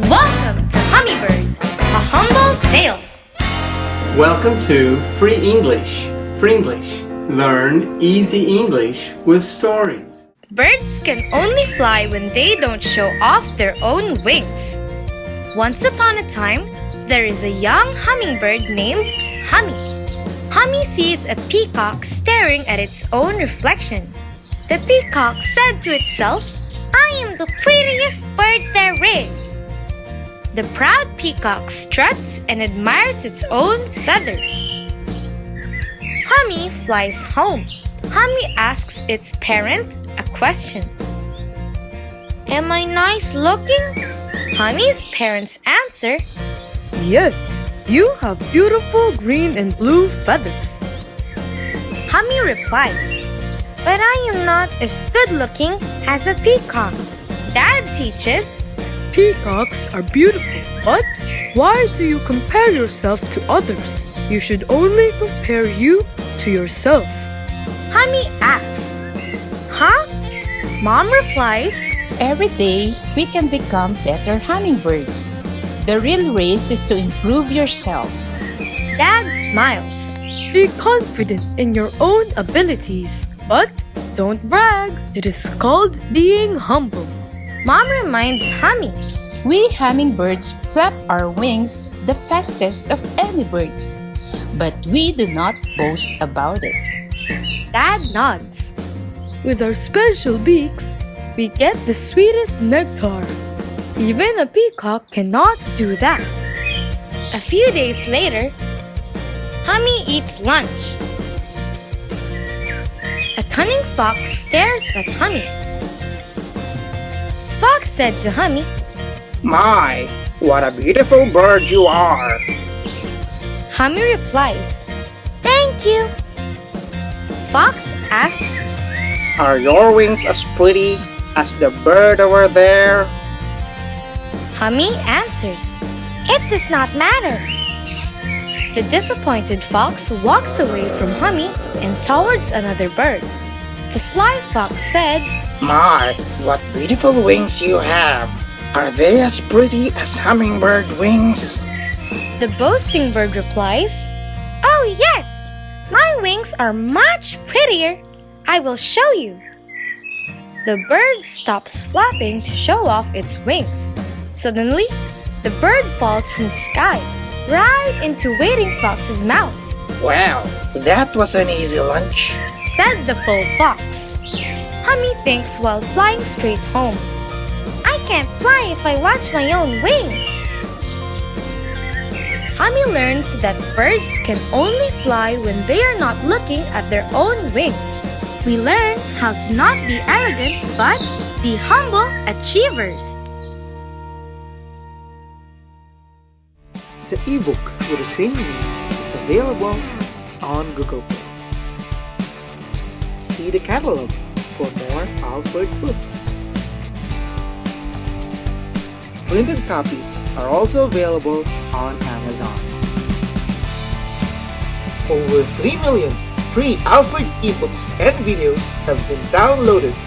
Welcome to Hummingbird, a humble tale. Welcome to Free English, Fringlish. Learn easy English with stories. Birds can only fly when they don't show off their own wings. Once upon a time, there is a young hummingbird named Humi. Humi sees a peacock staring at its own reflection. The peacock said to itself, "I am the prettiest bird there is." The proud peacock struts and admires its own feathers. Humi flies home. Humi asks its parent a question. "Am I nice looking?" Humi's parents answer, Yes, you have beautiful green and blue feathers. Humi replies, "But I am not as good looking as a peacock." Dad teaches, Peacocks are beautiful, but why do you compare yourself to others? You should only compare you to yourself. Humi asks, "Huh?" Mom replies, Every day, we can become better hummingbirds. The real race is to improve yourself. Dad smiles. Be confident in your own abilities, but don't brag. It is called being humble. Mom reminds Humi, We hummingbirds flap our wings the fastest of any birds, but we do not boast about it. Dad nods. With our special beaks, we get the sweetest nectar. Even a peacock cannot do that. A few days later, Humi eats lunch. A cunning fox stares at Humi. Fox said to Humi, My, what a beautiful bird you are! Humi replies, "Thank you." Fox asks, Are your wings as pretty as the bird over there? Humi answers, "It does not matter." The disappointed fox walks away from Humi and towards another bird. The sly fox said, My, what beautiful wings you have! Are they as pretty as hummingbird wings? The boasting bird replies, "Oh yes, my wings are much prettier. I will show you." The bird stops flapping to show off its wings. Suddenly, the bird falls from the sky, right into Waiting Fox's mouth. Well, that was an easy lunch. Said the full fox. Humi thinks while flying straight home, "I can't fly if I watch my own wings." Humi learns that birds can only fly when they are not looking at their own wings. We learn how to not be arrogant but be humble achievers. The ebook with the same name is available on Google Play. See the catalog for more Alford books. Printed copies are also available on Amazon. Over 3 million free Alford ebooks and videos have been downloaded